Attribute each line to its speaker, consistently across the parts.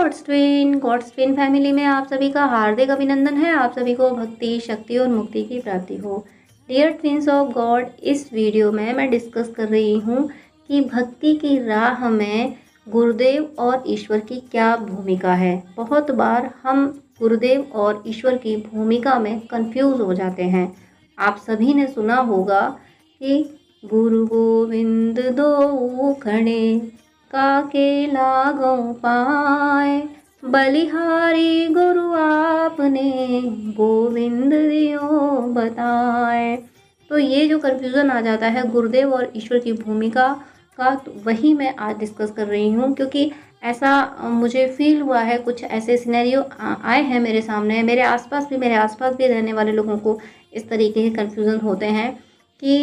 Speaker 1: God's twin family में आप सभी का हार्दिक अभिनंदन है। आप सभी को भक्ति, शक्ति और मुक्ति की प्राप्ति हो। डियर ट्विंस ऑफ गॉड, इस वीडियो में मैं डिस्कस कर रही हूँ कि भक्ति की राह में गुरुदेव और ईश्वर की क्या भूमिका है। बहुत बार हम गुरुदेव और ईश्वर की भूमिका में कंफ्यूज हो जाते हैं। आप सभी ने सुना होगा कि गुरु गोविंद दो खड़े काके लागो पाए, बलिहारी गुरु आपने गोविंद दियो बताए। तो ये जो कन्फ्यूज़न आ जाता है गुरुदेव और ईश्वर की भूमिका का, तो वही मैं आज डिस्कस कर रही हूँ, क्योंकि ऐसा मुझे फील हुआ है, कुछ ऐसे सिनेरियो आए हैं मेरे सामने, मेरे आसपास भी रहने वाले लोगों को इस तरीके के कन्फ्यूज़न होते हैं कि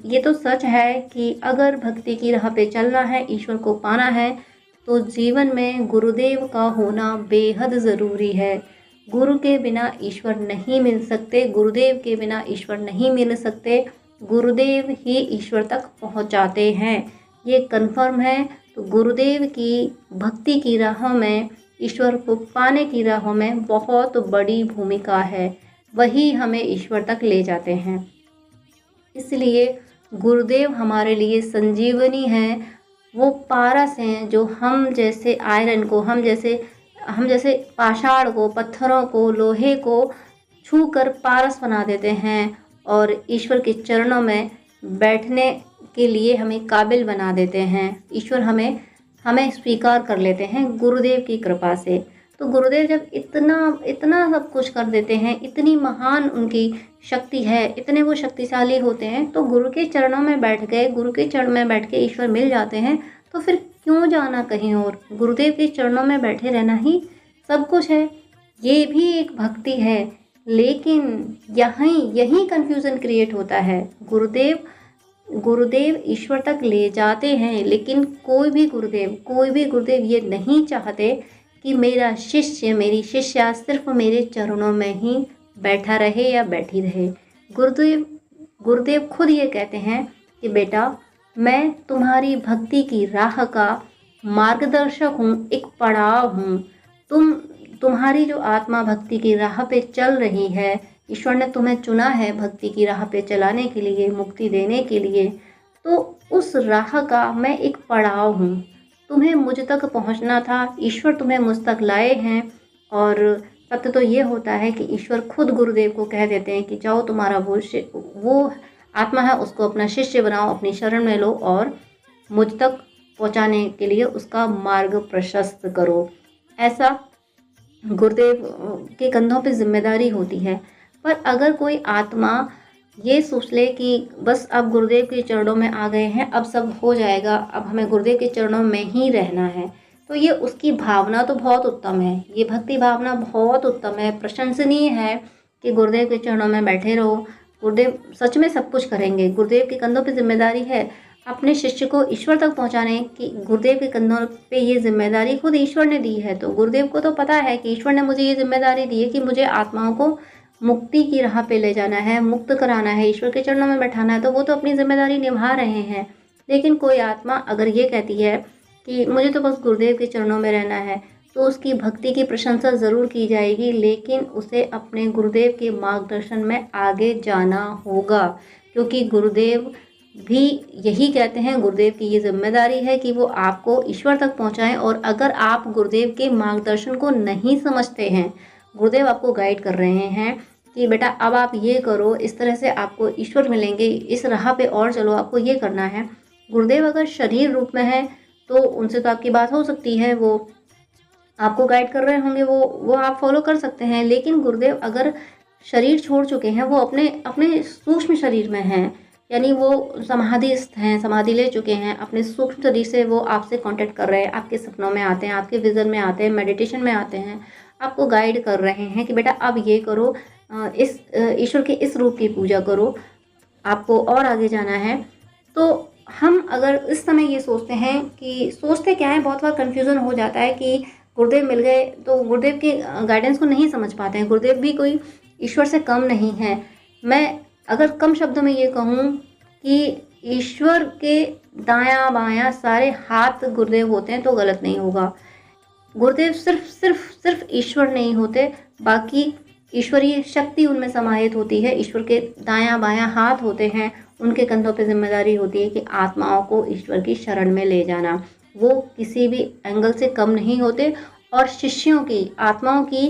Speaker 1: ये तो सच है कि अगर भक्ति की राह पे चलना है, ईश्वर को पाना है, तो जीवन में गुरुदेव का होना बेहद ज़रूरी है। गुरु के बिना ईश्वर नहीं मिल सकते, गुरुदेव के बिना ईश्वर नहीं मिल सकते, गुरुदेव ही ईश्वर तक पहुंचाते हैं, ये कन्फर्म है। तो गुरुदेव की भक्ति की राह में, ईश्वर को पाने की राह में बहुत बड़ी भूमिका है, वही हमें ईश्वर तक ले जाते हैं। इसलिए गुरुदेव हमारे लिए संजीवनी है, वो पारस हैं जो हम जैसे आयरन को, हम जैसे पाषाण को, पत्थरों को, लोहे को छू कर पारस बना देते हैं और ईश्वर के चरणों में बैठने के लिए हमें काबिल बना देते हैं। ईश्वर हमें स्वीकार कर लेते हैं गुरुदेव की कृपा से। तो गुरुदेव जब इतना सब कुछ कर देते हैं, इतनी महान उनकी शक्ति है, इतने वो शक्तिशाली होते हैं, तो गुरु के चरणों में बैठ गए, गुरु के चरण में बैठ के ईश्वर मिल जाते हैं, तो फिर क्यों जाना कहीं और। गुरुदेव के चरणों में बैठे रहना ही सब कुछ है। ये भी एक भक्ति है, लेकिन यहीं कन्फ्यूज़न क्रिएट होता है। गुरुदेव ईश्वर तक ले जाते हैं, लेकिन कोई भी गुरुदेव ये नहीं चाहते कि मेरा शिष्य, मेरी शिष्या सिर्फ मेरे चरणों में ही बैठा रहे या बैठी रहे। गुरुदेव खुद ये कहते हैं कि बेटा, मैं तुम्हारी भक्ति की राह का मार्गदर्शक हूँ, एक पड़ाव हूँ। तुम्हारी जो आत्मा भक्ति की राह पे चल रही है, ईश्वर ने तुम्हें चुना है भक्ति की राह पे चलाने के लिए, मुक्ति देने के लिए, तो उस राह का मैं एक पड़ाव हूँ। तुम्हें मुझ तक पहुँचना था, ईश्वर तुम्हें मुझ तक लाए हैं। और सत्य तो ये होता है कि ईश्वर खुद गुरुदेव को कह देते हैं कि जाओ, तुम्हारा वो आत्मा है, उसको अपना शिष्य बनाओ, अपनी शरण में लो और मुझ तक पहुँचाने के लिए उसका मार्ग प्रशस्त करो। ऐसा गुरुदेव के कंधों पे जिम्मेदारी होती है। पर अगर कोई आत्मा ये सोच ले कि बस अब गुरुदेव के चरणों में आ गए हैं, अब सब हो जाएगा, अब हमें गुरुदेव के चरणों में ही रहना है, तो ये उसकी भावना तो बहुत उत्तम है, ये भक्ति भावना बहुत उत्तम है, प्रशंसनीय है कि गुरुदेव के चरणों में बैठे रहो। गुरुदेव सच में सब कुछ करेंगे, गुरुदेव के कंधों पे जिम्मेदारी है अपने शिष्य को ईश्वर तक पहुंचाने की। गुरुदेव के कंधों पे ये जिम्मेदारी खुद ईश्वर ने दी है, तो गुरुदेव को तो पता है कि ईश्वर ने मुझे ये जिम्मेदारी दी है कि मुझे आत्माओं को मुक्ति की राह पे ले जाना है, मुक्त कराना है, ईश्वर के चरणों में बैठाना है, तो वो तो अपनी जिम्मेदारी निभा रहे हैं। लेकिन कोई आत्मा अगर ये कहती है कि मुझे तो बस गुरुदेव के चरणों में रहना है, तो उसकी भक्ति की प्रशंसा ज़रूर की जाएगी, लेकिन उसे अपने गुरुदेव के मार्गदर्शन में आगे जाना होगा, क्योंकि गुरुदेव भी यही कहते हैं, गुरुदेव की ये जिम्मेदारी है कि वो आपको ईश्वर तक पहुँचाएँ। और अगर आप गुरुदेव के मार्गदर्शन को नहीं समझते हैं, गुरुदेव आपको गाइड कर रहे हैं कि बेटा अब आप ये करो, इस तरह से आपको ईश्वर मिलेंगे, इस राह पे और चलो, आपको ये करना है। गुरुदेव अगर शरीर रूप में है तो उनसे तो आपकी बात हो सकती है, वो आपको गाइड कर रहे होंगे, वो आप फॉलो कर सकते हैं। लेकिन गुरुदेव अगर शरीर छोड़ चुके हैं, वो अपने सूक्ष्म शरीर में हैं, यानी वो समाधिस्थ हैं, समाधि ले चुके हैं, अपने सूक्ष्म शरीर से वो आपसे कांटेक्ट कर रहे हैं, आपके सपनों में आते हैं, आपके विजन में आते हैं, मेडिटेशन में आते हैं, आपको गाइड कर रहे हैं कि बेटा अब ये करो, इस ईश्वर के इस रूप की पूजा करो, आपको और आगे जाना है। तो हम अगर इस समय ये सोचते हैं कि सोचते क्या है, बहुत बार कन्फ्यूज़न हो जाता है कि गुरुदेव मिल गए तो गुरुदेव के गाइडेंस को नहीं समझ पाते हैं। गुरुदेव भी कोई ईश्वर से कम नहीं है। मैं अगर कम शब्दों में ये कहूँ कि ईश्वर के दायां बायां सारे हाथ गुरुदेव होते हैं तो गलत नहीं होगा। गुरुदेव सिर्फ ईश्वर नहीं होते, बाकी ईश्वरीय शक्ति उनमें समाहित होती है। ईश्वर के दायां बायां हाथ होते हैं, उनके कंधों पे जिम्मेदारी होती है कि आत्माओं को ईश्वर की शरण में ले जाना। वो किसी भी एंगल से कम नहीं होते। और शिष्यों की, आत्माओं की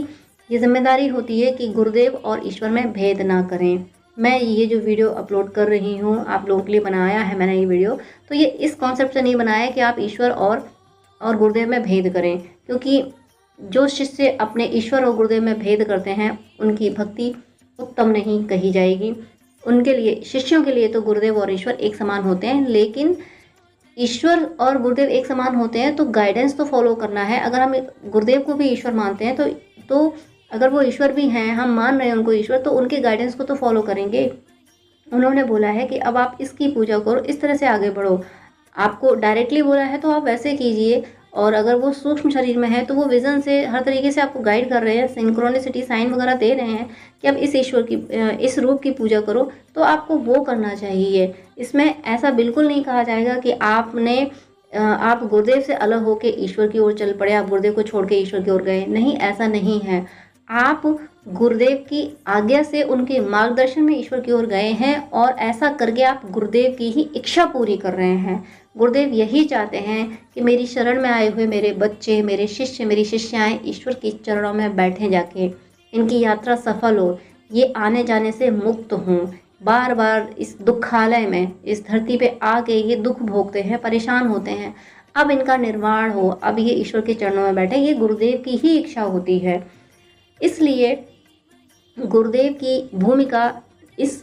Speaker 1: ये जिम्मेदारी होती है कि गुरुदेव और ईश्वर में भेद ना करें। मैं ये जो वीडियो अपलोड कर रही हूँ, आप लोगों के लिए बनाया है मैंने ये वीडियो, तो ये इस कॉन्सेप्ट से नहीं बनाया है कि आप ईश्वर और गुरुदेव में भेद करें, क्योंकि जो शिष्य अपने ईश्वर और गुरुदेव में भेद करते हैं उनकी भक्ति उत्तम नहीं कही जाएगी। उनके लिए, शिष्यों के लिए तो गुरुदेव और ईश्वर एक समान होते हैं, लेकिन ईश्वर और गुरुदेव एक समान होते हैं तो गाइडेंस तो फॉलो करना है। अगर हम गुरुदेव को भी ईश्वर मानते हैं तो अगर वो ईश्वर भी हैं, हम मान रहे हैं उनको ईश्वर, तो उनके गाइडेंस को तो फॉलो करेंगे। उन्होंने बोला है कि अब आप इसकी पूजा करो, इस तरह से आगे बढ़ो। आपको डायरेक्टली बोला है तो आप वैसे कीजिए, और अगर वो सूक्ष्म शरीर में है तो वो विजन से हर तरीके से आपको गाइड कर रहे हैं, सिंक्रोनिसिटी साइन वगैरह दे रहे हैं कि अब इस ईश्वर की, इस रूप की पूजा करो, तो आपको वो करना चाहिए। इसमें ऐसा बिल्कुल नहीं कहा जाएगा कि आप गुरुदेव से अलग होकर ईश्वर की ओर चल पड़े, आप गुरुदेव को छोड़ के ईश्वर की ओर गए। नहीं, ऐसा नहीं है। आप गुरुदेव की आज्ञा से, उनके मार्गदर्शन में ईश्वर की ओर गए हैं, और ऐसा करके आप गुरुदेव की ही इच्छा पूरी कर रहे हैं। गुरुदेव यही चाहते हैं कि मेरी शरण में आए हुए मेरे बच्चे, मेरे शिष्य, मेरी शिष्याएं ईश्वर के चरणों में बैठे जाके, इनकी यात्रा सफल हो, ये आने जाने से मुक्त हों। बार बार इस दुखालय में, इस धरती पे आके ये दुख भोगते हैं, परेशान होते हैं। अब इनका निर्वाण हो, अब ये ईश्वर के चरणों में बैठे, ये गुरुदेव की ही इच्छा होती है। इसलिए गुरुदेव की भूमिका इस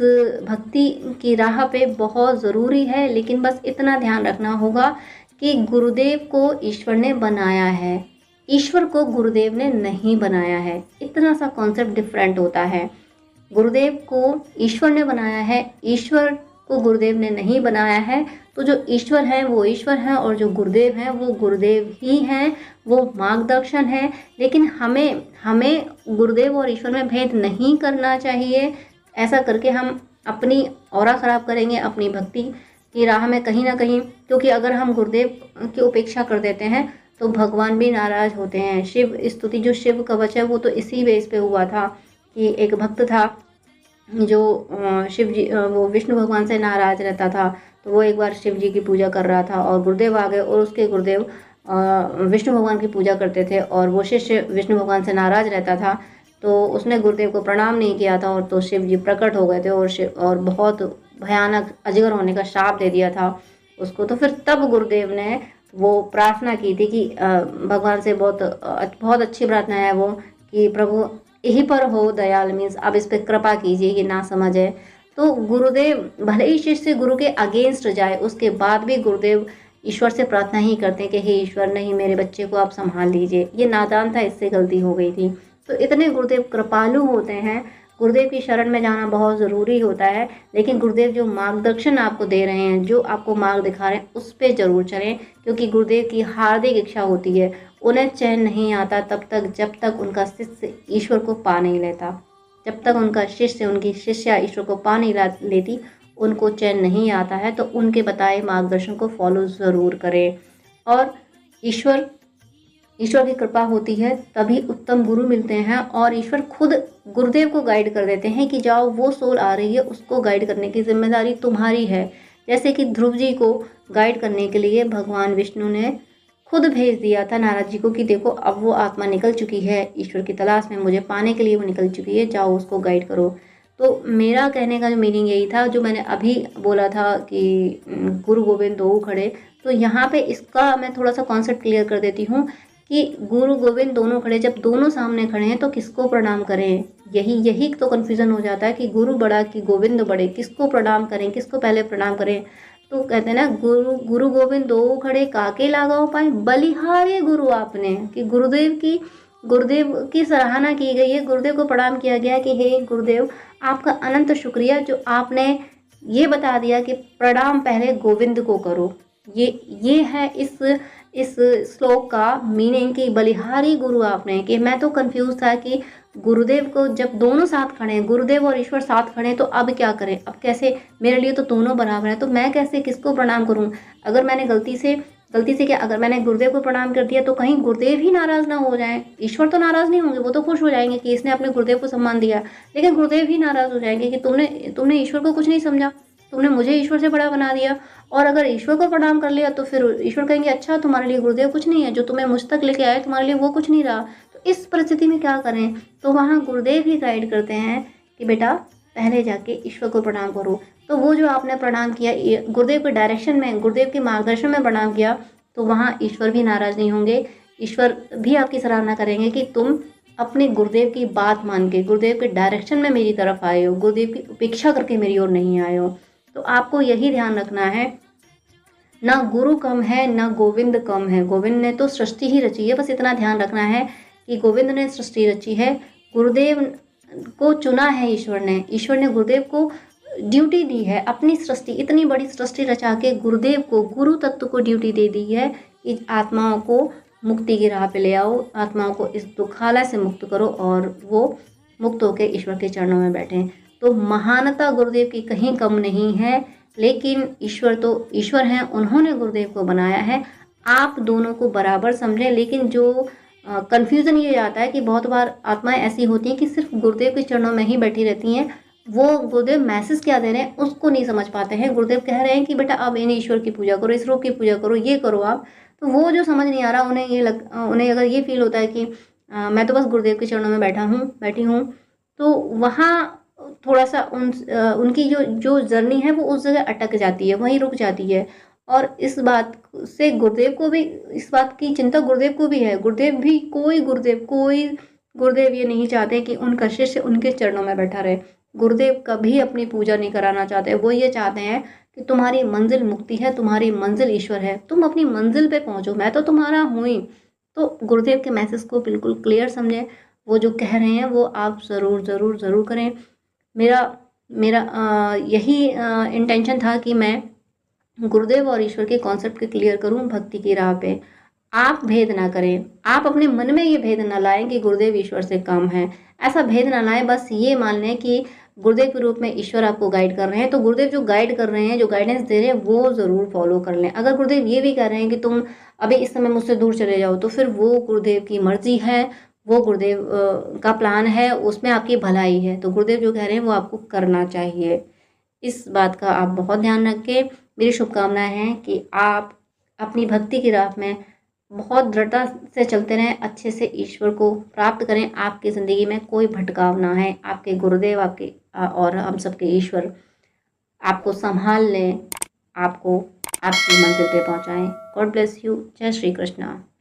Speaker 1: भक्ति की राह पे बहुत ज़रूरी है। लेकिन बस इतना ध्यान रखना होगा कि गुरुदेव को ईश्वर ने बनाया है, ईश्वर को गुरुदेव ने नहीं बनाया है। इतना सा कॉन्सेप्ट डिफरेंट होता है। गुरुदेव को ईश्वर ने बनाया है, ईश्वर को गुरुदेव ने नहीं बनाया है। तो जो ईश्वर है वो ईश्वर है, और जो गुरुदेव हैं वो गुरुदेव ही हैं, वो मार्गदर्शन है। लेकिन हमें गुरुदेव और ईश्वर में भेद नहीं करना चाहिए। ऐसा करके हम अपनी ऑरा ख़राब करेंगे, अपनी भक्ति की राह में कहीं ना कहीं। क्योंकि अगर हम गुरुदेव की उपेक्षा कर देते हैं तो भगवान भी नाराज़ होते हैं। शिव स्तुति, जो शिव कवच है, वो तो इसी बेस पे हुआ था कि एक भक्त था जो शिव जी, वो विष्णु भगवान से नाराज़ रहता था। तो वो एक बार शिव जी की पूजा कर रहा था और गुरुदेव आ गए, और उसके गुरुदेव विष्णु भगवान की पूजा करते थे, और वो शिष्य विष्णु भगवान से नाराज़ रहता था। तो उसने गुरुदेव को प्रणाम नहीं किया था, और तो शिव जी प्रकट हो गए थे, और बहुत भयानक अजगर होने का श्राप दे दिया था उसको। तो फिर तब गुरुदेव ने वो प्रार्थना की थी कि भगवान से बहुत अच्छी प्रार्थना है वो, कि प्रभु यहीं पर हो दयाल, मीन्स आप इस पर कृपा कीजिए, ये ना समझ है। तो गुरुदेव भले ही शिष्य गुरु के अगेंस्ट जाए, उसके बाद भी गुरुदेव ईश्वर से प्रार्थना ही करते हैं कि हे ईश्वर, नहीं, मेरे बच्चे को आप संभाल लीजिए, ये नादान था, इससे गलती हो गई थी। तो इतने गुरुदेव कृपालु होते हैं। गुरुदेव की शरण में जाना बहुत ज़रूरी होता है। लेकिन गुरुदेव जो मार्गदर्शन आपको दे रहे हैं, जो आपको मार्ग दिखा रहे हैं, उस पर ज़रूर चलें, क्योंकि गुरुदेव की हार्दिक इच्छा होती है। उन्हें चैन नहीं आता तब तक जब तक उनका शिष्य ईश्वर को पा नहीं लेता। जब तक उनका शिष्य, उनकी शिष्या ईश्वर को पा नहीं लेती, उनको चैन नहीं आता है। तो उनके बताए मार्गदर्शन को फॉलो ज़रूर करें। और ईश्वर की कृपा होती है तभी उत्तम गुरु मिलते हैं, और ईश्वर खुद गुरुदेव को गाइड कर देते हैं कि जाओ, वो सोल आ रही है, उसको गाइड करने की जिम्मेदारी तुम्हारी है। जैसे कि ध्रुव जी को गाइड करने के लिए भगवान विष्णु ने खुद भेज दिया था नारद जी को कि देखो, अब वो आत्मा निकल चुकी है ईश्वर की तलाश में, मुझे पाने के लिए वो निकल चुकी है, जाओ उसको गाइड करो। तो मेरा कहने का जो मीनिंग यही था, जो मैंने अभी बोला था कि गुरु गोविंद दो खड़े, तो यहाँ पे इसका मैं थोड़ा सा कॉन्सेप्ट क्लियर कर देती हूँ कि गुरु गोविंद दोनों खड़े, जब दोनों सामने खड़े हैं तो किसको प्रणाम करें। यही तो कन्फ्यूज़न हो जाता है कि गुरु बड़ा कि गोविंद बड़े, किसको प्रणाम करें, किसको पहले प्रणाम करें। तो कहते हैं ना, गुरु गोविंद दो खड़े काके लगाओ पाए, बलिहारे गुरु आपने, कि गुरुदेव की सराहना की गई है, गुरुदेव को प्रणाम किया गया कि हे गुरुदेव, आपका अनंत शुक्रिया जो आपने ये बता दिया कि प्रणाम पहले गोविंद को करो। ये है इस श्लोक का मीनिंग कि बलिहारी गुरु आपने। कि मैं तो कंफ्यूज था कि गुरुदेव को जब दोनों साथ खड़े हैं, गुरुदेव और ईश्वर साथ खड़े हैं, तो अब क्या करें, अब कैसे, मेरे लिए तो दोनों बराबर हैं, तो मैं कैसे किसको प्रणाम करूं। अगर मैंने गलती से गलती से क्या, अगर मैंने गुरुदेव को प्रणाम कर दिया तो कहीं गुरुदेव ही नाराज़ ना हो जाएं। ईश्वर तो नाराज़ नहीं होंगे, वो तो खुश हो जाएंगे कि इसने अपने गुरुदेव को सम्मान दिया, लेकिन गुरुदेव ही नाराज़ हो जाएंगे कि तुमने ईश्वर को कुछ नहीं समझा, तुमने मुझे ईश्वर से बड़ा बना दिया। और अगर ईश्वर को प्रणाम कर लिया तो फिर ईश्वर कहेंगे अच्छा तुम्हारे लिए गुरुदेव कुछ नहीं है, जो तुम्हें मुझ तक लेके आए तुम्हारे लिए वो कुछ नहीं रहा। तो इस परिस्थिति में क्या करें? तो वहाँ गुरुदेव ही गाइड करते हैं कि बेटा पहले जाके ईश्वर को प्रणाम करो। तो वो जो आपने प्रणाम किया गुरुदेव के डायरेक्शन में, गुरुदेव के मार्गदर्शन में प्रणाम किया, तो वहाँ ईश्वर भी नाराज़ नहीं होंगे। ईश्वर भी आपकी सराहना करेंगे कि तुम अपने गुरुदेव की बात मान के, गुरुदेव के डायरेक्शन में मेरी तरफ आए हो, गुरुदेव की उपेक्षा करके मेरी ओर नहीं आए हो। तो आपको यही ध्यान रखना है, ना गुरु कम है ना गोविंद कम है। गोविंद ने तो सृष्टि ही रची है, बस इतना ध्यान रखना है कि गोविंद ने सृष्टि रची है, गुरुदेव को चुना है ईश्वर ने। ईश्वर ने गुरुदेव को ड्यूटी दी है, अपनी सृष्टि, इतनी बड़ी सृष्टि रचा के गुरुदेव को, गुरु तत्व को ड्यूटी दे दी है कि आत्माओं को मुक्ति की राह पे ले आओ, आत्माओं को इस दुखालय से मुक्त करो और वो मुक्त होकर ईश्वर के चरणों में बैठें। तो महानता गुरुदेव की कहीं कम नहीं है, लेकिन ईश्वर तो ईश्वर हैं, उन्होंने गुरुदेव को बनाया है। आप दोनों को बराबर समझें। लेकिन जो कन्फ्यूज़न ये आता है कि बहुत बार आत्माएं ऐसी होती हैं कि सिर्फ गुरुदेव के चरणों में ही बैठी रहती हैं, वो गुरुदेव मैसेज क्या दे रहे हैं उसको नहीं समझ पाते हैं। गुरुदेव कह रहे हैं कि बेटा अब इन ईश्वर की पूजा करो, इस रूप की पूजा करो, ये करो आप, तो वो जो समझ नहीं आ रहा, उन्हें अगर ये फील होता है कि मैं तो बस गुरुदेव के चरणों में बैठी हूँ, तो वहाँ थोड़ा सा उनकी जो जर्नी है वो उस जगह अटक जाती है, वहीं रुक जाती है। और इस बात से गुरुदेव को भी, इस बात की चिंता गुरुदेव को भी है। गुरुदेव भी, कोई गुरुदेव ये नहीं चाहते कि उनका शिष्य उनके चरणों में बैठा रहे। गुरुदेव कभी अपनी पूजा नहीं कराना चाहते। वो ये चाहते हैं कि तुम्हारी मंजिल मुक्ति है, तुम्हारी मंजिल ईश्वर है, तुम अपनी मंजिल पे पहुंचो, मैं तो तुम्हारा हूँ ही। तो गुरुदेव के मैसेज को बिल्कुल क्लियर समझें, वो जो कह रहे हैं वो आप ज़रूर ज़रूर ज़रूर करें। मेरा मेरा यही इंटेंशन था कि मैं गुरुदेव और ईश्वर के कॉन्सेप्ट के क्लियर करूं भक्ति की राह पे। आप भेद ना करें, आप अपने मन में ये भेद ना लाएं कि गुरुदेव ईश्वर से कम है, ऐसा भेद ना लाएं। बस ये मान लें कि गुरुदेव के रूप में ईश्वर आपको गाइड कर रहे हैं, तो गुरुदेव जो गाइड कर रहे हैं, जो गाइडेंस दे रहे हैं, वो ज़रूर फॉलो कर लें। अगर गुरुदेव ये भी कह रहे हैं कि तुम अभी इस समय मुझसे दूर चले जाओ, तो फिर वो गुरुदेव की मर्जी है, वो गुरुदेव का प्लान है, उसमें आपकी भलाई है। तो गुरुदेव जो कह रहे हैं वो आपको करना चाहिए। इस बात का आप बहुत ध्यान रखें। मेरी शुभकामनाएं हैं कि आप अपनी भक्ति की राह में बहुत दृढ़ता से चलते रहें, अच्छे से ईश्वर को प्राप्त करें। आपकी ज़िंदगी में कोई भटकाव ना है। आपके गुरुदेव, आपके और हम सबके ईश्वर आपको संभाल लें, आपको आपकी मंजिल पे पहुंचाएं। God bless you. जय श्री कृष्णा।